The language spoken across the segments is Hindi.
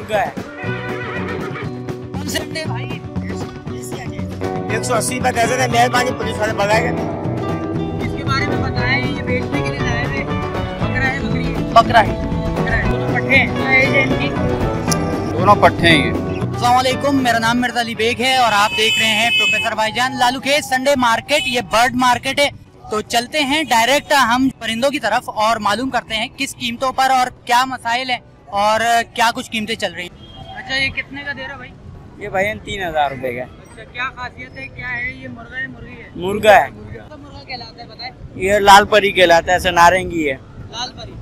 मुर्गा है। कौन से अंडे भाई? 180 का दर्जन है। मेहरबानी पुलिस वाले भगाएगा नहीं। इसके बारे में बताएं, ये बेचने के लिए लाए हुए बकरा है बकरी है? बकरा है। दोनों पट्टे हैं। क्या एज है इनकी? दोनों पट्टे हैं ये। अस्सलाम वालेकुम, मेरा नाम मिर्जा अली बेग है और आप देख रहे हैं प्रोफेसर भाईजान लालू खेत संडे मार्केट। ये बर्ड मार्केट है, तो चलते हैं डायरेक्ट हम परिंदों की तरफ और मालूम करते हैं किस कीमतों पर और क्या मसाइल है और क्या कुछ कीमतें चल रही है। अच्छा, ये कितने का दे रहा भाई? ये भाई 3000 रुपए का। अच्छा, क्या खासियत है, क्या है ये? मुर्गा है मुर्गी है? मुर्गा है। तो मुर्गा कहलाता है बताए? ये लाल परी कहलाता है, नारंगी है। लाल परी।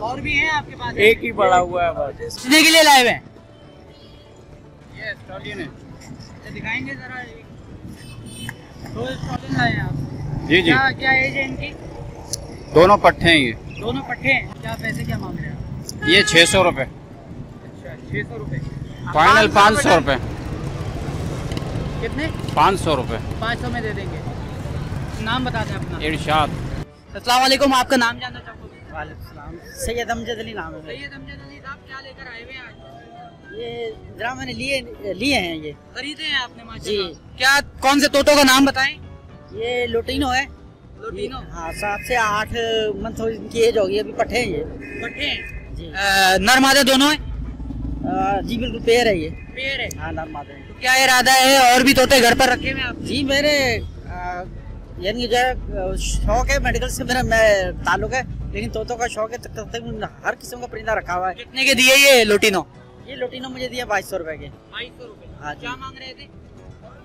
और भी है आपके पास? एक ही पड़ा हुआ है बस। कितने के लिए लाए हुए हैं? ये स्टॉलियन है। अच्छा, दिखाएंगे जरा। दो स्टॉलियन लाए हैं आप? जी जी। क्या एज है इनकी? दोनों पट्टे हैं ये। दोनों पट्टे हैं। क्या पैसे क्या मांग रहे हैं आप? ये 600 रुपए। अच्छा, 600 रुपए। फाइनल 500 रुपए। कितने? 500 रुपए। 500 में दे देंगे। नाम बता दें अपना। इरशाद। अस्सलाम वालेकुम, आपका नाम जानना चाहूँगा? वालेकुम सलाम। सैयद अमजद अली नाम है। सैयद अमजद अली साहब, क्या लेकर आए हुए हैं आज? ये जरा मैंने लिए हैं ये। खरीदे हैं आपने जी। माशाल्लाह। क्या कौन से तोतों का नाम बताएं? ये लोटिनो है। लोटिनो। हाँ, 7 से 8 मंथ इनकी एज होगी। अभी पट्टे हैं ये। पट्टे हैं जी। नर मादे दोनों है? जी बिल्कुल पेयर है ये। पेयर है। हाँ, नाम माते हैं। तो क्या इरादा है और भी तोते घर पर रखे हुए हैं आप? जी, मेरे यानी जो है शौक है, मेडिकल से मेरा मैं ताल्लुक है, लेकिन तोतों का शौक है। तकरीबन हर किस्म का परिंदा रखा हुआ है। कितने के दिए ये लोटिनो? ये लोटिनो मुझे दिया 2200 रुपए के। 2200 रुपए। हाँ जी। क्या मांग रहे थे?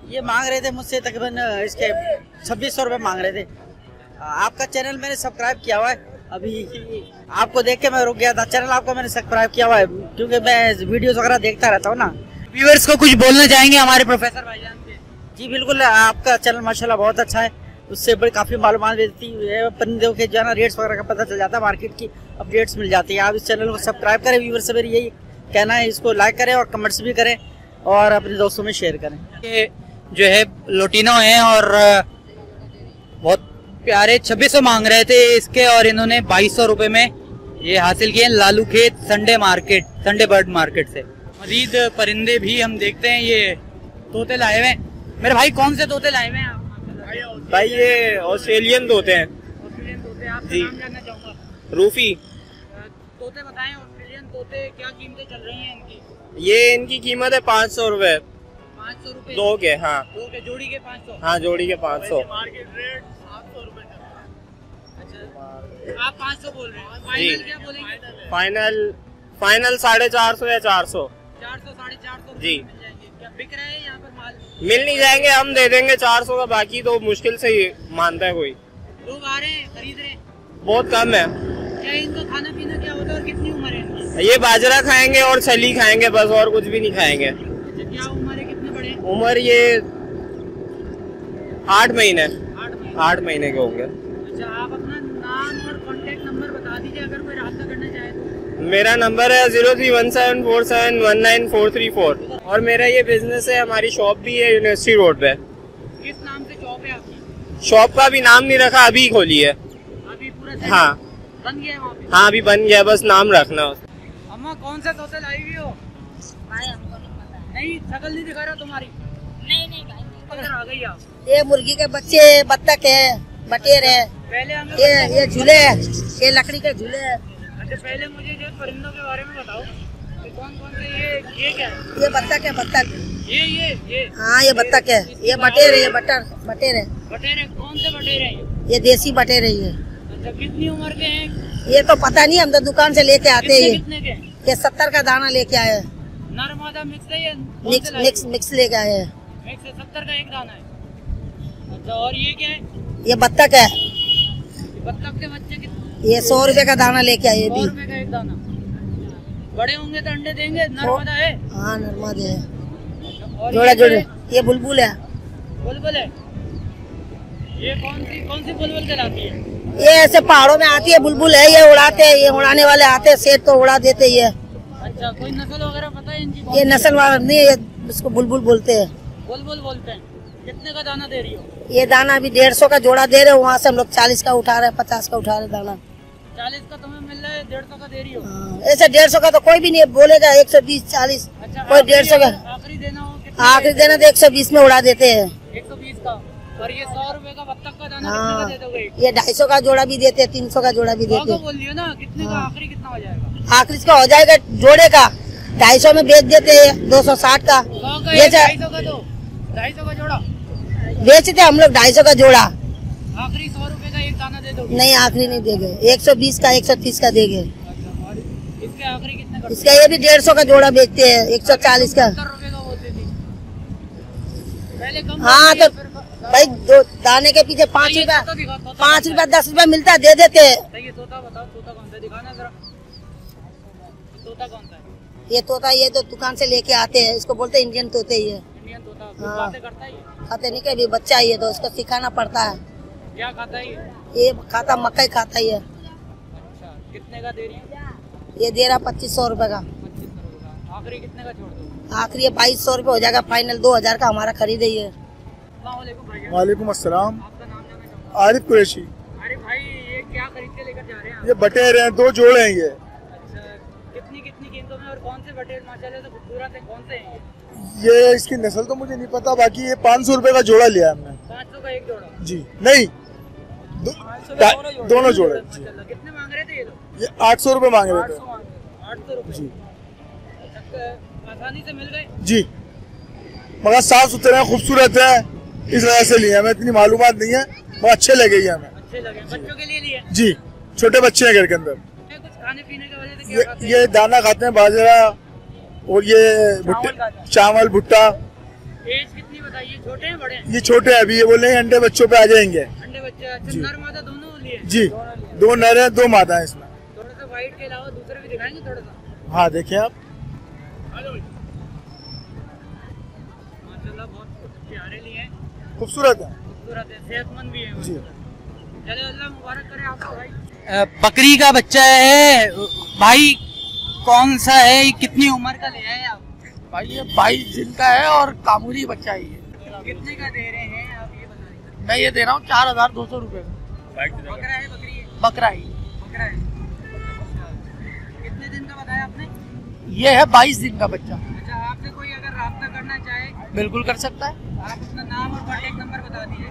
ये मांग रहे थे मुझसे तकरीबन इसके 2600 रुपए मांग रहे थे। आपका चैनल मैंने सब्सक्राइब किया हुआ है। अभी आपको देख के मैं रुक गया था। चैनल आपका मैंने सब्सक्राइब किया हुआ है क्योंकि मैं वीडियोस वगैरह देखता रहता हूँ ना। व्यूअर्स को कुछ बोलना चाहेंगे हमारे प्रोफेसर भाईजान के? जी बिल्कुल, आपका चैनल माशाल्लाह बहुत अच्छा है। उससे बड़ी काफ़ी मालूमात देती है। परिंदों के जो है ना रेट्स वगैरह का पता चल जाता है, मार्केट की अपडेट्स मिल जाती है। आप इस चैनल को सब्सक्राइब करें। व्यूअर्स से मेरी यही कहना है, इसको लाइक करें और कमेंट्स भी करें और अपने दोस्तों में शेयर करें। ये जो है लोटिनो है और बहुत प्यारे 2600 मांग रहे थे इसके और इन्होंने 2200 रुपए में ये हासिल किए लालू खेत Sunday market, Sunday bird market से। मजीद परिंदे भी हम देखते हैं। ये तोते लाए हुए हैं। मेरे भाई कौन से तोते लाए हुए हैं आप? भाई ये ऑस्ट्रेलियन तोते हैं। ऑस्ट्रेलियन तोते। आपका जी। नाम जानना चाहूँगा? रूफी। तोते बताएं, ऑस्ट्रेलियन तोते क्या कीमतें चल रही हैं इनकी? ये इनकी कीमत है 500 रुपए। 500 रुपए दो के। हाँ दो के, जोड़ी के 500। हाँ, जोड़ी के 500। मार्केट रेट 700 रुपए। अच्छा, आप 500 बोल रहे हैं। जी। फाइनल क्या बोलेंगे? फाइनल 450 या 400। 400 450 जी। मिल जाएंगे। क्या बिक रहे हैं यहाँ पर माल? मिल नहीं जाएंगे, हम दे देंगे 400 का। बाकी तो मुश्किल से ही मानता है कोई। लोग आ रहे हैं, खरीद रहे हैं। बहुत कम है। क्या इनका खाना पीना क्या होता है और कितनी उम्र है इनकी? ये बाजरा खाएंगे और छली खाएंगे बस, और कुछ भी नहीं खाएंगे। अच्छा, क्या उम्र है, कितने बड़े हैं? उम्र ये 8 महीने। 8 महीने। 8 महीने के होंगे। अच्छा, आप अपना नाम और कांटेक्ट नंबर बता दीजिए अगर कोई रास्ता करना चाहे तो। मेरा नंबर है 031747199434 और मेरा ये बिजनेस है। हमारी शॉप भी है यूनिवर्सिटी रोड पे। किस नाम से शॉप है आपकी? शॉप का भी नाम नहीं रखा, अभी खोली है। अभी पूरा सेट हाँ बन गया है वहाँ पे? हाँ, अभी बन गया, बस नाम रखना। अम्मा कौन सा तोते लाई हुई हो? भाई हमको नहीं पता है। नहीं, शक्ल नहीं दिखा रहा तुम्हारी। नहीं नहीं भाई नहीं। अंदर आ गई आप। ये मुर्गी के बच्चे, बत्तख है, बटेर है, पहले हमें ये झूले है, ये लकड़ी के झूले है। अच्छा, पहले मुझे जो परिंदों के बारे में बताओ कि कौन कौन से ये क्या है? ये बत्तख है, बत्तख। ये हाँ, ये बत्तख है। ये बटेर है, ये बटेर है। बटेर है। कौन से बटेर हैं ये देसी बटेर है ये। अच्छा, कितनी उम्र के हैं? ये तो पता नहीं, हम तो दुकान से लेके आते हैं। कितने के हैं? ये 70 का दाना लेके आए हैं। नर मादा मिक्स है या कौन से लाए? मिक्स लेके आए हैं। मिक्स है। 70 का एक दाना है। अच्छा, और ये क्या है? ये बत्तख है। ये बत्तख के बच्चे कितने? ये 100 रुपए का दाना लेके आए। ये 100 भी रुपए का एक दाना। बड़े होंगे तो अंडे देंगे। नर मादा है? हाँ, नर्मद है। और जोड़ा ये जोड़े। ये बुलबुल है। बुलबुल है। ये कौन सी बुलबुल कहलाती है? ये ऐसे पहाड़ों में आती है बुलबुल है। ये उड़ाते हैं, ये उड़ाने वाले आते हैं, सेठ तो उड़ा देते ही है। अच्छा, कोई नस्ल वगैरह पता है इनकी? ये नस्ल वाला नहीं है, इसको बुलबुल बोलते हैं। बुलबुल बोलते हैं। कितने का दाना दे रही हो? ये दाना अभी 150 का जोड़ा दे रहे हो। वहाँ से हम लोग 40 का उठा रहे हैं, 50 का उठा रहे हैं दाना। 40 का तुम्हें मिल रहा है, 150 का दे रही हो। ऐसे 150 का तो कोई भी नहीं बोलेगा, 120 40 अच्छा, कोई 150 का आखिरी देना हो आखिरी देना तो 120 में उड़ा देते हैं। 120 का। और ये 100 रुपए का बत्तख का दाना हाँ। कितने का दे दोगे? ये 250 का जोड़ा भी देते हैं, 300 का जोड़ा भी देते हैं। बोल दियो ना, कितने का आखिरी कितना हो जाएगा? आखिरी का हो जाएगा जोड़े का 250 में बेच देते हैं, 260 का 100 का ये 250 का दो, 250 का जोड़ा। बेचते हम लोग 250 का जोड़ा। आखिरी 100 रुपए का एक दाना दे दोगे? नहीं आखिरी नहीं देंगे, 120 का 130 का देंगे। अच्छा, और इसके आखिरी कितने का? इसका ये भी 150 का जोड़ा बेचते हैं, 140 का। 70 रुपए का वो देती पहले कम। हाँ तो भाई दो दाने के पीछे 5 रुपया 5 रुपया 10 रुपया मिलता है, दे देते हैं। ये तोता बताओ, तोता कौन सा दिखाना जरा, तोता कौन सा है? ये तोता ये तो दुकान से लेके आते हैं, इसको बोलते हैं इंडियन तोते ही है। इंडियन तोता। हाँ। बातें करता है ये? खाते नहीं, कभी बच्चा ही है तो उसको सिखाना पड़ता है। क्या खाता है ये? ये खाता मकई खाता ही है। अच्छा, कितने का दे रही है? ये दे रहा 2500 रुपए का। 2500 रुपए का। आखिरी कितने का छोड़ दो? आखिरी ये 2200 रुपए हो जाएगा, फाइनल 2000 का हमारा खरीद ही है। वालेकुम अस्सलाम। आपका नाम जानना चाहूँगा? आरिफ कुरैशी। अरे भाई, ये क्या खरीद के लेकर जा रहे हैं आप? ये बटेर हैं, 2 जोड़े हैं ये। अच्छा, कितनी कितनी कीमतों में और कौन से बटेर माशाल्लाह से खूबसूरत है, कौन से हैं ये? ये इसकी नस्ल तो मुझे नहीं पता, बाकी ये 500 रुपए का जोड़ा लिया हमने। 500 का एक जोड़ा? जी नहीं, दोनों जोड़े जी। माशाल्लाह, कितने मांग रहे थे ये लोग? ये 800 रुपए मांग रहे थे 800 रुपए जी। अच्छा, आसानी से मिल गए? जी, मगर साफ सुथरे हैं, खूबसूरत है, इस वजह से लिए हमें। इतनी मालूमात नहीं है, वो अच्छे लगे ये हमें। अच्छे लगे। बच्चों के लिए लिए? जी, छोटे बच्चे हैं घर के अंदर। कुछ खाने पीने की वजह से क्या खाते हैं? ये दाना खाते हैं, बाजरा और ये चावल भुट्टा। एज कितनी बताइए, छोटे हैं बड़े हैं? ये छोटे हैं अभी, ये बोल रहे हैं अंडे बच्चों पे आ जाएंगे। अंडे बच्चे? अच्छा, जी। नर मादा दोनों लिए? जी, 2 नर हैं, 2 मादा हैं इसमें। थोड़ा सा व्हाइट के अलावा दूसरे भी दिखाएंगे थोड़ा सा? हाँ देखिए आप, माशाल्लाह बहुत प्यारे लिए हैं, खूबसूरत है खूबसूरत है, सेहतमंद भी है। जी। चले, अल्लाह मुबारक करे आपको भाई। बकरी का बच्चा है भाई, कौन सा है, कितनी उम्र का ले आए आप? भाई ये 22 दिन का है और कामूरी बच्चा ही है। कितने का दे रहे हैं आप ये बताइए? मैं ये दे रहा हूँ 4200 रुपए का। बकरा है, बकरी है? बकरा ही बकरा है। अच्छा, कितने दिन का बताया आपने? ये है 22 दिन का बच्चा। अच्छा, आपसे कोई अगर राब्ता करना चाहे बिल्कुल कर सकता है। आप अपना नाम और कॉन्टेक्ट नंबर बता दीजिए।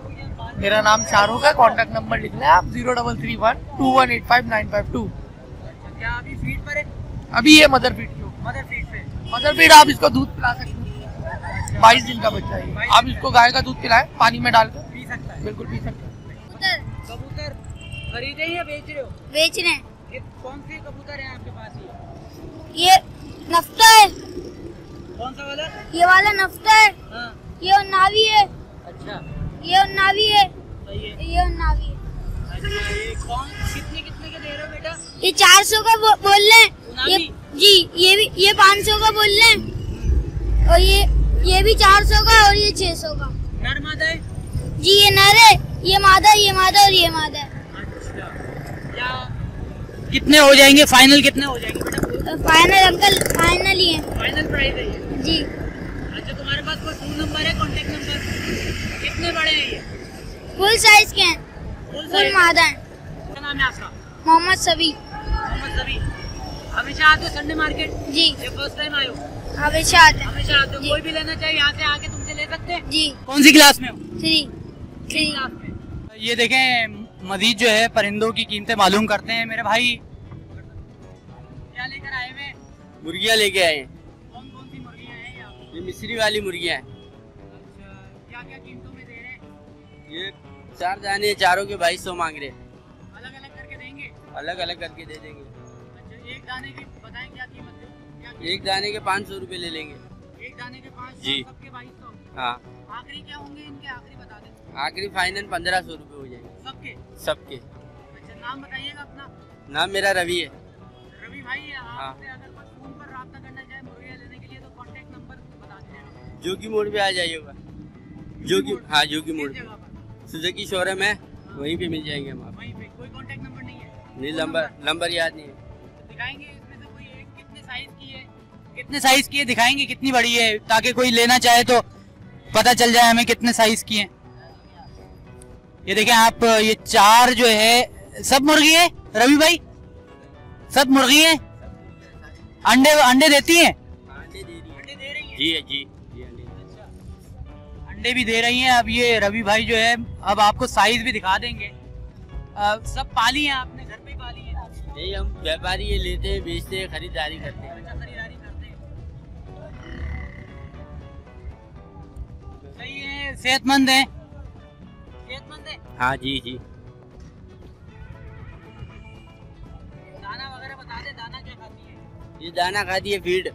मेरा नाम शाहरुख है, कॉन्टेक्ट नंबर लिख लें आप 0331218595 क्या अभी फीड पर है? अभी ये मदर फीड की हो। मदर फीड पे? मदर फीड आप इसको दूध पिला सकते हैं। 22 दिन का बच्चा है। आप इसको गाय का दूध पिलाएं पानी में डालकर, पी सकता है? बिल्कुल पी सकते हैं। कबूतर खरीदे या बेच रहे हो? बेच रहे हैं। कौन से कबूतर हैं आपके पास? ये नफ्ता है, कौन सा वाला? ये वाला नफ्ता है, हाँ। ये उन्नावी है, अच्छा, ये उन्नावी है, सही है। ये उन्नावी है। अच्छा, ये कौन कितने कितने के दे रहे हो बेटा? ये 400 का बोल रहे हैं। ये उन्नावी? जी, ये 500 का बोल रहे हैं, और ये भी 400 का और ये 600 का। नर मादा है? जी ये नर है, ये मादा और ये मादा है। अच्छा, क्या कितने हो जाएंगे, फाइनल कितने हो जाएंगे बेटा? फाइनल अंकल, फाइनल ही है फाइनल प्राइस है ये? जी। अच्छा, तुम्हारे पास कोई फोन नंबर है, कॉन्टेक्ट नंबर? कितने बड़े हैं ये? फुल साइज के हैं, फुल फुल मादा है। क्या नाम है आपका? मोहम्मद सभी। मोहम्मद सभी। हमेशा आते हो संडे मार्केट? जी, ये फर्स्ट टाइम आए हो? हमेशा आते हैं। हमेशा आते हो? जी। कोई भी लेना चाहिए यहाँ से आके तुमसे ले सकते हैं? जी। कौन सी क्लास में हो? 3 क्लास में। ये देखें, मजीद जो है परिंदों की कीमतें मालूम करते हैं मेरे भाई। क्या लेकर आए हुए? मुर्गियाँ लेके आए हैं, कौन कौन सी मुर्गियाँ हैं यहाँ? ये मिस्री वाली मुर्गियाँ हैं। अच्छा, क्या क्या कीमतों में दे रहे हैं? ये 4 दाने, चारों के 2200 मांग रहे हैं। अलग अलग करके देंगे? अलग अलग करके दे देंगे। अच्छा, एक दाने की बताएं क्या कीमत है? क्या एक दाने के 500 रुपए ले लेंगे। एक दाने के 500, जी। सबके 2200। हाँ, आखिरी क्या होंगे इनके, आखिरी बता दें। आखिरी फाइनल 1500 रुपए हो जाएंगे सबके? सबके। अच्छा, नाम बताइएगा अपना। नाम मेरा रवि है। रवि भाई, हाँ। आपसे अगर कोई फोन पर राब्ता करना चाहे मुर्गियाँ लेने के लिए तो कांटेक्ट नंबर बता दीजिएगा। जोगी मोड़ पे आ जाइएगा। जोगी, हाँ जोगी मोड़ किस पे जगह पर? सुजुकी शोरूम है, वहीं पे मिल जाएंगे हम आपको। वहीं पे कोई कांटेक्ट नंबर नहीं है? नहीं, नंबर याद नहीं है। दिखाएंगे इसमें से कोई एक, कितने साइज की है? कितने साइज की है दिखाएंगे, कितनी बड़ी है, ताकि कोई लेना चाहे तो पता चल जाए हमें कितने साइज की है। ये देखें आप, ये 4 जो है सब मुर्गी है रवि भाई? सब मुर्गी हैं? अंडे अंडे देती हैं? अंडे दे रही अंडे दे रही हैं? जी जी अंडे भी दे रही हैं। अब ये रवि भाई जो है, अब आपको साइज भी दिखा देंगे। सब पाली हैं आपने, घर पे ही पाली हैं? नहीं, हम व्यापारी ये लेते हैं, बेचते हैं, खरीदारी करते हैं। खरीदारी करते हैं। सही है, सेहतमंद है? सेहतमंद है? हाँ जी जी। दाना वगैरह बता दे, दाना क्या खाती है? ये दाना खाती है, फीड।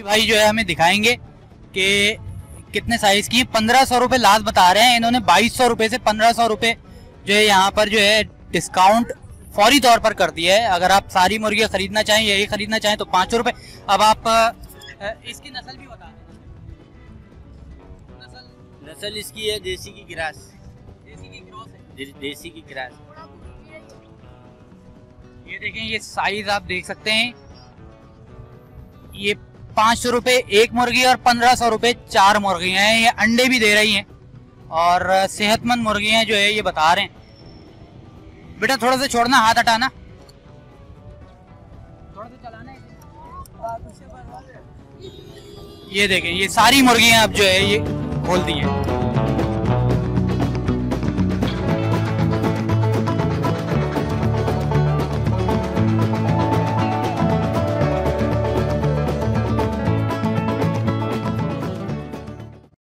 भाई जो है हमें दिखाएंगे कि कितने साइज की। 1500 रुपए लास्ट बता रहे हैं इन्होंने। 2200 रुपए से 1500 रुपए जो है यहाँ पर जो है डिस्काउंट फौरी तौर पर कर दिया है। अगर आप सारी मुर्गियाँ खरीदना चाहें, यही खरीदना चाहें तो 500 रुपए। अब आप इसकी नस्ल भी बता दें। नस्ल इसकी है देसी की क्रॉस। देसी की क्रॉस है? देसी की क्रॉस। ये देखें, ये साइज आप देख सकते हैं। ये 500 रुपए एक मुर्गी और 1500 रुपए 4 मुर्गियां हैं। ये अंडे भी दे रही हैं और सेहतमंद मुर्गियां जो है ये बता रहे हैं। बेटा थोड़ा सा छोड़ना, हाथ हटाना, थोड़ा सा चलाना। ये देखें, ये सारी मुर्गियां अब जो है ये खोल दी हैं।